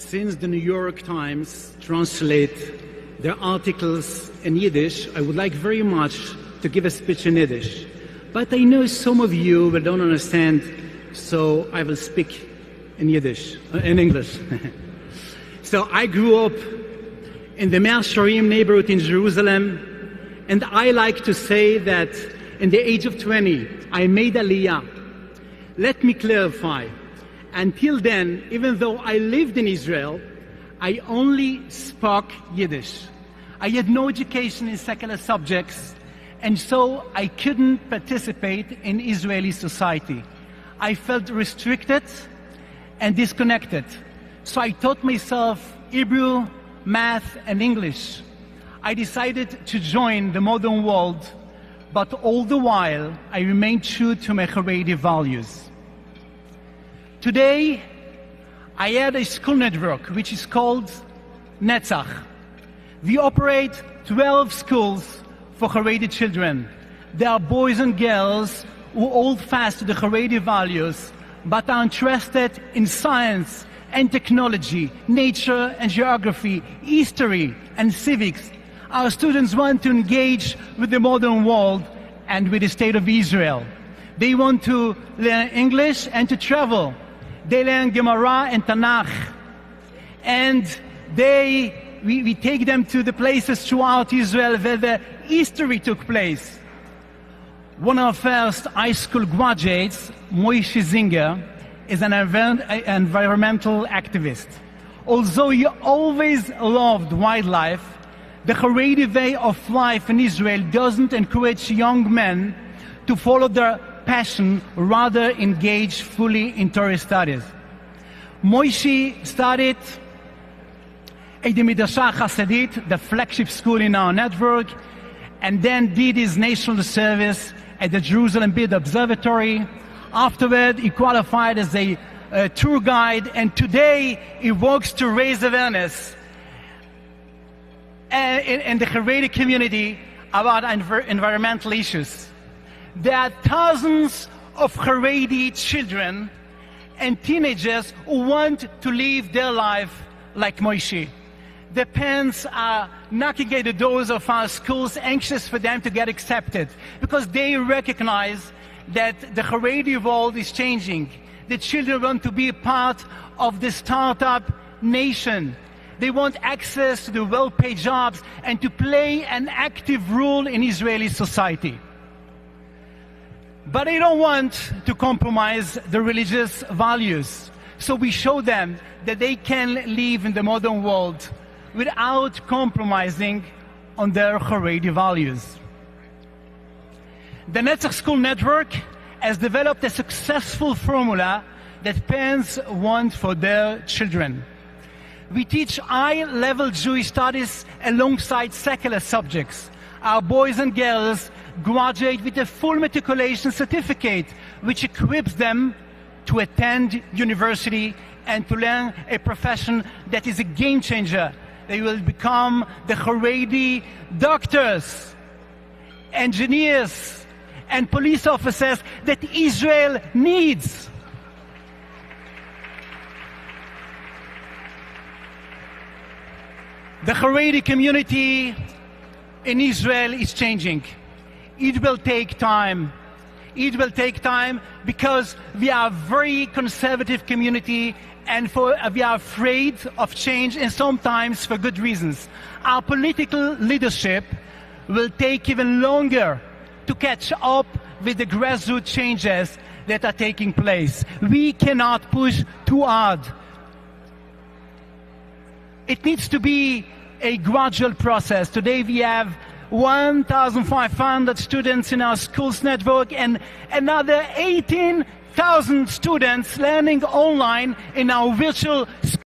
Since the New York Times translate their articles in Yiddish, I would like very much to give a speech in Yiddish. But I know some of you will don't understand, so I will speak in Yiddish, in English. So I grew up in the Mea Shearim neighborhood in Jerusalem, and I like to say that in the age of 20, I made Aliyah. Let me clarify. Until then, even though I lived in Israel, I only spoke Yiddish. I had no education in secular subjects, and so I couldn't participate in Israeli society. I felt restricted and disconnected. So I taught myself Hebrew, math, and English. I decided to join the modern world, but all the while I remained true to my Haredi values. Today, I had a school network which is called Netzach. We operate 12 schools for Haredi children. They are boys and girls who hold fast to the Haredi values, but are interested in science and technology, nature and geography, history and civics. Our students want to engage with the modern world and with the state of Israel. They want to learn English and to travel. They learn Gemara and Tanakh. And we take them to the places throughout Israel where the history took place. One of our first high school graduates, Moshe Zinger, is an environmental activist. Although he always loved wildlife, the Haredi way of life in Israel doesn't encourage young men to follow their passion, rather engage fully in Torah studies. Moshe studied at the Midrasha Hasidit, the flagship school in our network, and then did his national service at the Jerusalem Bid Observatory. Afterward, he qualified as a tour guide, and today he works to raise awareness in the Haredi community about environmental issues. There are thousands of Haredi children and teenagers who want to live their life like Moshe. Their parents are knocking at the doors of our schools, anxious for them to get accepted, because they recognize that the Haredi world is changing. The children want to be a part of the startup nation. They want access to the well-paid jobs and to play an active role in Israeli society. But they don't want to compromise the religious values. So we show them that they can live in the modern world without compromising on their Haredi values. The Netzach School Network has developed a successful formula that parents want for their children. We teach high-level Jewish studies alongside secular subjects. Our boys and girls graduate with a full matriculation certificate, which equips them to attend university and to learn a profession that is a game changer. They will become the Haredi doctors, engineers, and police officers that Israel needs. The Haredi community in Israel is changing. It will take time. It will take time because we are a very conservative community, and we are afraid of change, and sometimes for good reasons. Our political leadership will take even longer to catch up with the grassroots changes that are taking place. We cannot push too hard. It needs to be a gradual process. Today we have 1,500 students in our schools network and another 18,000 students learning online in our virtual school.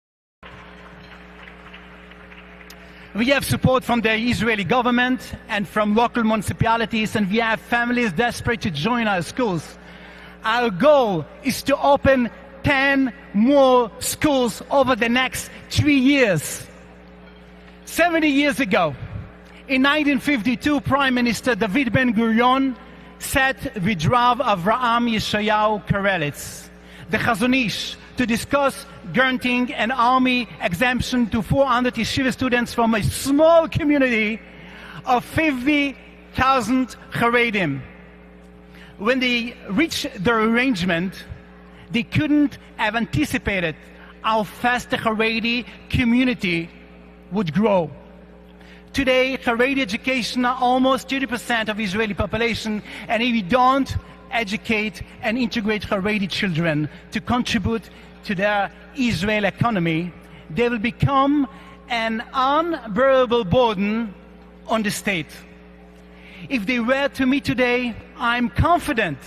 We have support from the Israeli government and from local municipalities, and we have families desperate to join our schools. Our goal is to open 10 more schools over the next 3 years. 70 years ago, in 1952, Prime Minister David Ben-Gurion sat with Rav Avraham Yeshayahu Karelitz. the Chazon Ish to discuss granting an army exemption to 400 yeshiva students from a small community of 50,000 Haredim. When they reached their arrangement, they couldn't have anticipated how fast the Haredi community would grow. Today, Haredi education are almost 30% of Israeli population, and if we don't educate and integrate Haredi children to contribute to their Israel economy, they will become an unbearable burden on the state. If they were to me today, I'm confident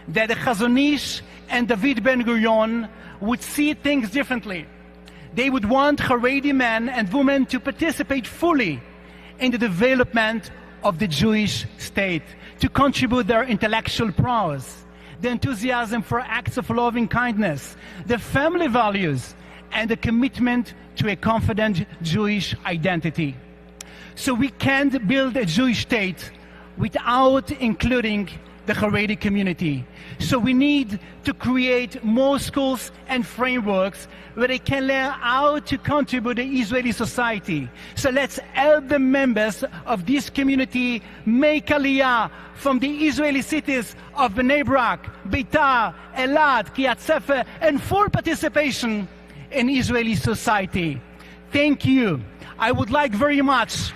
that the Chazon Ish and David Ben-Gurion would see things differently. They would want Haredi men and women to participate fully in the development of the Jewish state, to contribute their intellectual prowess, the enthusiasm for acts of loving kindness, the family values, and the commitment to a confident Jewish identity. So we can't build a Jewish state without including the Haredi community. So we need to create more schools and frameworks where they can learn how to contribute to Israeli society. So let's help the members of this community make Aliyah from the Israeli cities of Bnei Brak, Beitar, Elad, Kiryat Sefer, and full participation in Israeli society. Thank you. I would like very much.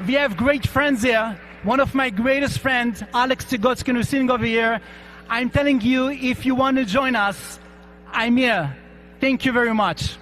We have great friends here. One of my greatest friends, Alex Tzigotskin, who's sitting over here. I'm telling you, if you want to join us, I'm here. Thank you very much.